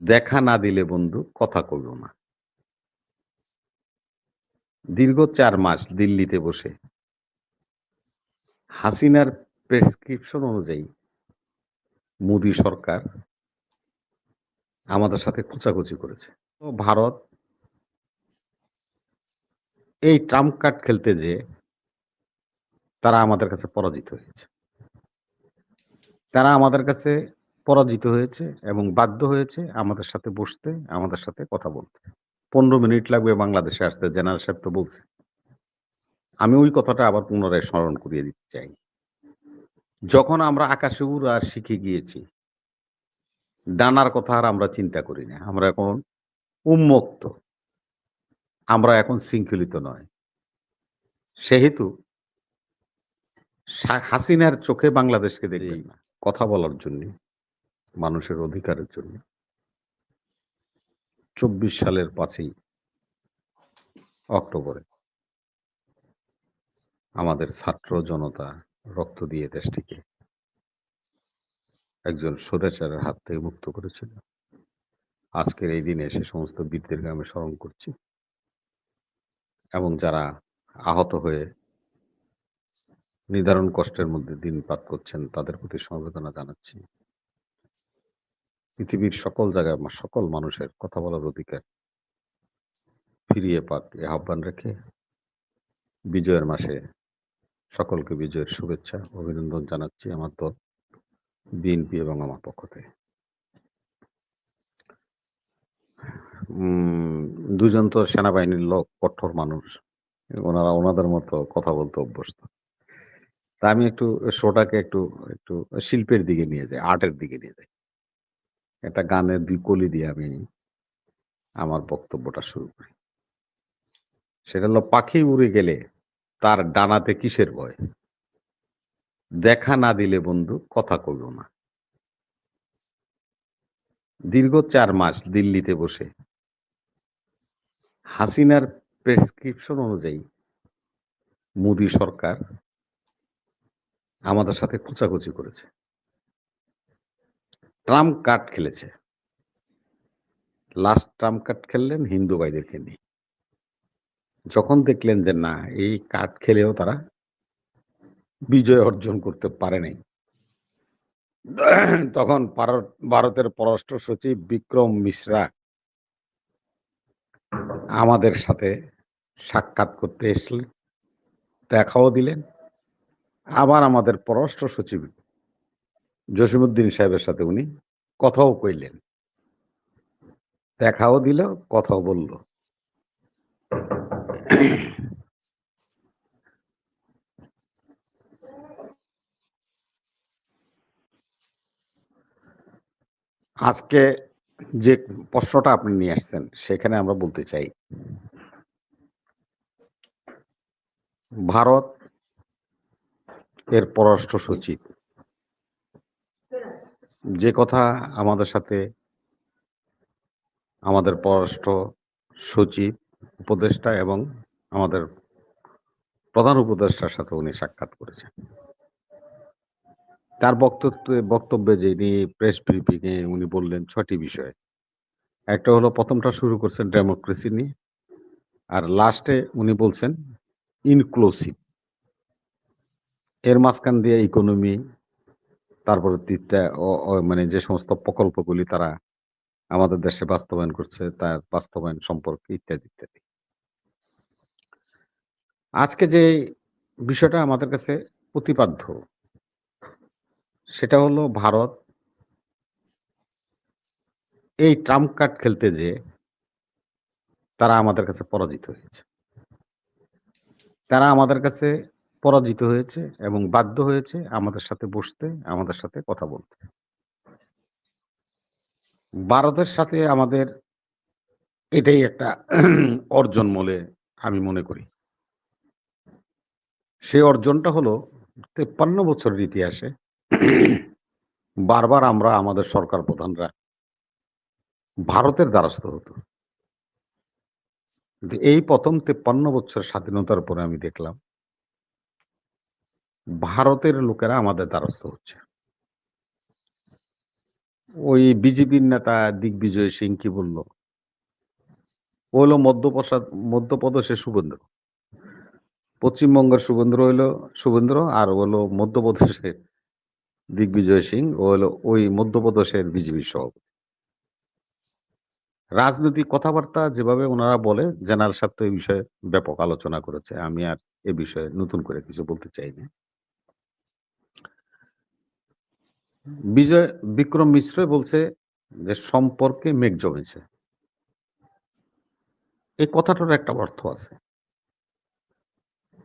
দেখা না দিলে বন্ধু কথা কইব না। দীর্ঘ ৪ মাস দিল্লিতে বসে হাসিনার প্রেসক্রিপশন অনুযায়ী মোদী সরকার আমাদের সাথে খোঁচাখুচি করেছে। তো ভারত এই ট্রাম্প কার্ড খেলতে যেয়ে তারা আমাদের কাছে পরাজিত হয়েছে। তারা আমাদের কাছে পরাজিত হয়েছে এবং বাধ্য হয়েছে আমাদের সাথে বসতে, আমাদের সাথে কথা বলতে। ১৫ মিনিট লাগবে বাংলাদেশে আসতে, জেনারেল সাহেব তো বলছে। আমি ওই কথাটা আবার পুনরায় স্মরণ করিয়ে দিতে চাই। যখন আমরা আকাশে উড়া শিখে গিয়েছি, ডানার কথা আর আমরা চিন্তা করি না। আমরা এখন উন্মুক্ত। আমরা এখন শৃঙ্খলিত নয়। সেহেতু হাসিনার চোখে বাংলাদেশকে দেখবেন না। কথা বলার জন্যে, মানুষের অধিকারের জন্য ২৪ সালের ৫ই অক্টোবরে আমাদের ছাত্র জনতা রক্ত দিয়ে দেশটিকে একজন স্বৈরাচারের হাত থেকে মুক্ত করেছিল। আজকের এই দিনে সে সমস্ত বীরদেরকে আমি স্মরণ করছি এবং যারা আহত হয়ে নিদারুণ কষ্টের মধ্যে দিনপাত করছেন তাদের প্রতি সমবেদনা জানাচ্ছি। পৃথিবীর সকল জায়গায় সকল মানুষের কথা বলার অধিকার ফিরিয়ে পাক এ আহ্বান রেখে বিজয়ের মাসে সকলকে বিজয়ের শুভেচ্ছা অভিনন্দন জানাচ্ছি আমার দল বিএনপি এবং আমার পক্ষ থেকে। দুজন তো সেনাবাহিনীর লোক, কঠোর মানুষ। ওনারা ওনাদের মতো কথা বলতে অভ্যস্ত। তা আমি একটু শোটাকে একটু একটু শিল্পের দিকে নিয়ে যাই, আর্টের দিকে নিয়ে যাই। একটা গানের ২ কলি দিয়ে আমি আমার বক্তব্যটা শুরু করি। সেটা হলো পাখি উড়ে গেলে তার ডানাতে কিসের ভয়? দেখা না দিলে বন্ধু কথা কইব না। দীর্ঘ ৪ মাস দিল্লিতে বসে হাসিনার প্রেসক্রিপশন অনুযায়ী মোদী সরকার আমাদের সাথে খোঁচাখুচি করেছে। ট্রাম্প কার্ড খেলেছে। লাস্ট ট্রাম্প কার্ড খেললেন হিন্দু ভাইদেরকে নিয়ে। যখন দেখলেন যে না, এই কার্ড খেলেও তারা বিজয় অর্জন করতে পারে নাই, তখন ভারতের পররাষ্ট্র সচিব বিক্রম মিশ্রা আমাদের সাথে সাক্ষাৎ করতে এসলেন, দেখাও দিলেন। আবার আমাদের পররাষ্ট্র সচিব জসীমউদ্দিন সাহেবের সাথে উনি কথাও কইলেন। দেখাও দিল, কথাও বলল। আজকে যে প্রশ্নটা আপনি নিয়ে আসছেন সেখানে আমরা বলতে চাই, ভারত এর পররাষ্ট্র সচিব যে কথা আমাদের সাথে আমাদের পররাষ্ট্র সচিব, উপদেষ্টা এবং আমাদের প্রধান উপদেষ্টার সাথে উনি সাক্ষাৎ করেছেন। তার বক্তব্যে যিনি প্রেস ব্রিফিং এ উনি বললেন ৬টি বিষয়। একটা হলো, প্রথমটা শুরু করছেন ডেমোক্রেসি নিয়ে, আর লাস্টে উনি বলছেন ইনক্লুসিভ। এর মাঝখান দিয়ে ইকোনমি, তারপরে মানে যে সমস্ত প্রকল্পগুলি তারা আমাদের দেশে বাস্তবায়ন করছে তার বাস্তবায়ন সম্পর্কে ইত্যাদি ইত্যাদি। আজকে যে বিষয়টা আমাদের কাছে প্রতিপাদ্য সেটা হলো, ভারত এই ট্রাম্প কার্ড খেলতে যেয়ে তারা আমাদের কাছে পরাজিত হয়েছে। তারা আমাদের কাছে পরাজিত হয়েছে এবং বাধ্য হয়েছে আমাদের সাথে বসতে, আমাদের সাথে কথা বলতে। ভারতের সাথে আমাদের এটাই একটা অর্জন বলে আমি মনে করি। সেই অর্জনটা হলো ৫৩ বছরের ইতিহাসে বারবার আমরা আমাদের সরকার প্রধানরা ভারতের দ্বারস্থ হতো। কিন্তু এই ১ম ৫৩ বছর স্বাধীনতার পরে আমি দেখলাম ভারতের লোকেরা আমাদের দ্বারস্থ হচ্ছে। ওই বিজেপির নেতা দিগ্বিজয় সিং কি বলল? ও হলো মধ্যপ্রদেশের শুভেন্দ্র। পশ্চিমবঙ্গের শুভেন্দ্র আর ও হলো মধ্যপ্রদেশের দিগ্বিজয় সিং। ও হলো ওই মধ্যপ্রদেশের বিজেপির সভাপতি। রাজনৈতিক কথাবার্তা যেভাবে উনারা বলে, জেনারেল সাহেব তো এই বিষয়ে ব্যাপক আলোচনা করেছে। আমি আর এ বিষয়ে নতুন করে কিছু বলতে চাই না। বিজয় বিক্রম মিশ্র বলছে যে সম্পর্কে মেঘ জমেছে। এই কথাটার একটা অর্থ আছে।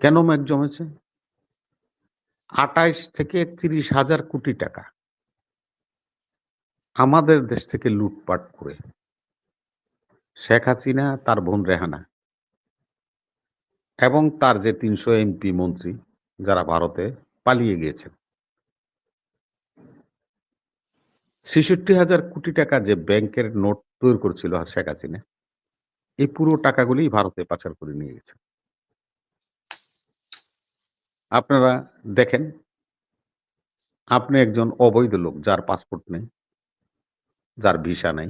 কেন মেঘ জমেছে? ২৮ থেকে ৩০,০০০ কোটি টাকা আমাদের দেশ থেকে লুটপাট করে শেখ হাসিনা, তার বোন রেহানা এবং তার যে ৩০০ এমপি মন্ত্রী যারা ভারতে পালিয়ে গিয়েছেন। ৬৬,০০০ কোটি টাকা যে ব্যাংকের নোট তৈরি করেছিল শেখ হাসিনা, এই পুরো টাকাগুলি ভারতে পাচার করে নিয়ে গেছে। আপনারা দেখেন, আপনি একজন অবৈধ লোক যার পাসপোর্ট নেই, যার ভিসা নাই,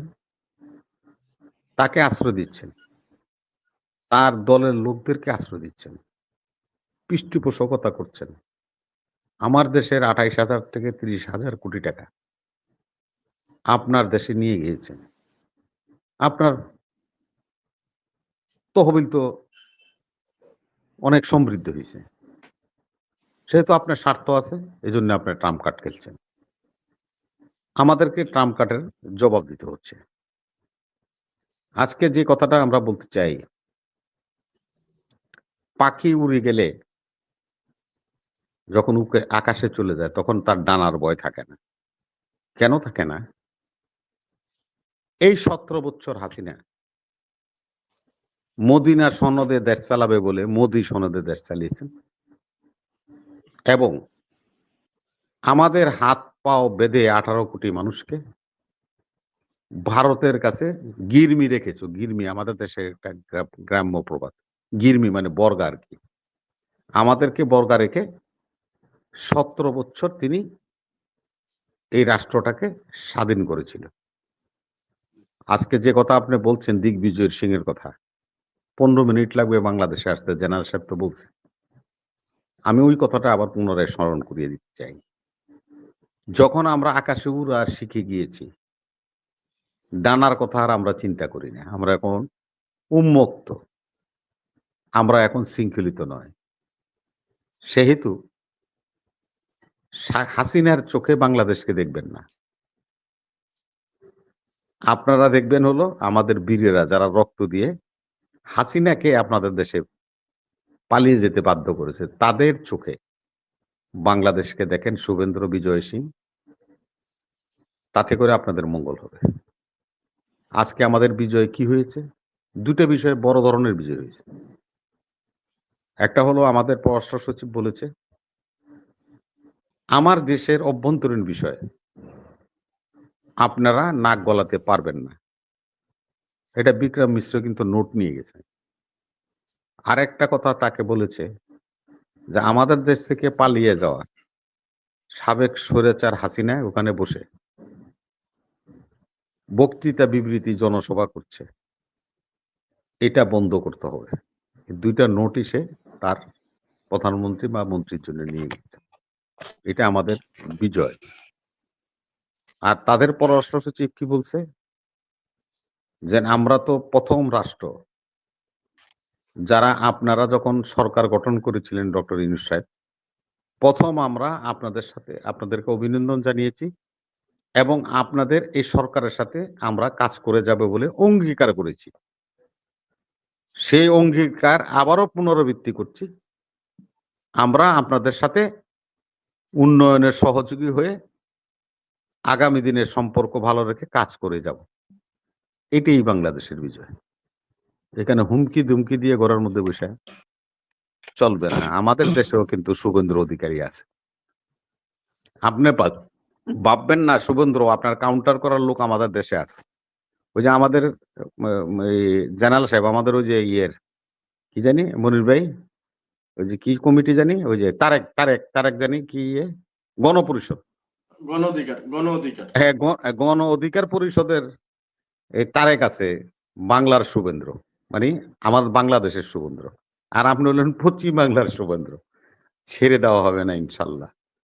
তাকে আশ্রয় দিচ্ছেন। তার দলের লোকদেরকে আশ্রয় দিচ্ছেন। পৃষ্ঠপোষকতা করছেন। আমার দেশের ২৮,০০০ থেকে ৩০,০০০ কোটি টাকা আপনার দেশে নিয়ে গিয়েছেন। আপনার তহবিল তো অনেক সমৃদ্ধ হইছে। সেহেতু আপনার স্বার্থ আছে, এজন্য আপনি ট্রাম্প কার্ড খেলছেন। আমাদেরকে ট্রাম্প কার্ডের জবাব দিতে হচ্ছে। আজকে যে কথাটা আমরা বলতে চাই, পাখি উড়ে গেলে যখন আকাশে চলে যায় তখন তার ডানার ভয় থাকে না। কেন থাকে না? এই ১৭ বৎসর হাসিনা মদিনা সনদে দেশ চালাবে বলে মোদি সনদে দেশ চালিয়েছেন এবং আমাদের হাত পাও বেঁধে ১৮ কোটি মানুষকে ভারতের কাছে গিরমি রেখেছো। গিরমি আমাদের দেশের একটা গ্রাম্য প্রবাদ। গিরমি মানে বর্গা আরকি। আমাদেরকে বর্গা রেখে ১৭ বৎসর তিনি এই রাষ্ট্রটাকে স্বাধীন করেছিল। আজকে যে কথা আপনি বলছেন দিগ্বিজয় সিং এর কথা, ১৫ মিনিট লাগবে বাংলাদেশে আসতে, জেনারেল সাহেব তো বলছে। আমি ওই কথাটা আবার পুনরায় স্মরণ করিয়ে দিতে চাই। যখন আমরা আকাশে উড়া শিখে গিয়েছি, ডানার কথা আর আমরা চিন্তা করি না। আমরা এখন উন্মুক্ত। আমরা এখন শৃঙ্খলিত নয়। সেহেতু হাসিনার চোখে বাংলাদেশকে দেখবেন না। আপনারা দেখবেন হলো আমাদের বীরেরা যারা রক্ত দিয়ে হাসিনাকে আপনাদের দেশে পালিয়ে যেতে বাধ্য করেছে। তাদের চোখে বাংলাদেশকে দেখেন শুভেন্দ্র বিজয় সিং, তাতে করে আপনাদের মঙ্গল হবে। আজকে আমাদের বিজয় কি হয়েছে? ২ টা বিষয়ে বড় ধরনের বিজয় হয়েছে। একটা হলো আমাদের পররাষ্ট্র সচিব বলেছে, আমার দেশের অভ্যন্তরীণ বিষয়ে আপনারা নাক গলাতে পারবেন না। এটা বিক্রম মিশ্র কিন্তু নোট নিয়ে গেছে। আরেকটা কথা তাকে বলেছে যে আমাদের দেশ থেকে পালিয়ে যাওয়া সাবেক স্বৈরাচার হাসিনা ওখানে বসে বক্তৃতা বিবৃতি জনসভা করছে। এটা বন্ধ করতে হবে। ২ টা নোটিশে তার প্রধানমন্ত্রী বা মন্ত্রীর জন্য নিয়ে গেছে। এটা আমাদের বিজয়। আর তাদের পররাষ্ট্র সচিব কি বলছে? যে আমরা তো ১ম রাষ্ট্র যারা আপনারা যখন সরকার গঠন করেছিলেন ডক্টর ইউনূস সাহেব, ১ম আমরা আপনাদেরকে অভিনন্দন জানিয়েছি এবং আপনাদের এই সরকারের সাথে আমরা কাজ করে যাব বলে অঙ্গীকার করেছি। সেই অঙ্গীকার আবারও পুনরাবৃত্তি করছি। আমরা আপনাদের সাথে উন্নয়নের সহযোগী হয়ে আগামী দিনের সম্পর্ক ভালো রেখে কাজ করে যাব। এটাই বাংলাদেশের বিজয়। এখানে হুমকি-দুমকি দিয়ে ঘরের মধ্যে বইসা চলবে না। আমাদের দেশেও কিন্তু শুভেন্দু অধিকারী আছে। আপনি ভাববেন না শুভেন্দ্র আপনার কাউন্টার করার লোক আমাদের দেশে আছে। ওই যে আমাদের এই জেনারেল সাহেব আমাদের ওই যে কি জানি মনির ভাই? ওই যে কি কমিটি জানি? ওই যে তারেক জানি কি গণপরিষদ। গণ অধিকার, গণ অধিকার। হ্যাঁ, গণ অধিকার পরিষদের তারেক আছে বাংলার শুভেন্দ্র। মানে আমার বাংলাদেশের শুভেন্দ্র। আর আপনি হলেন পশ্চিম বাংলার শুভেন্দ্র। ছেড়ে দেওয়া হবে না ইনশাল্লাহ।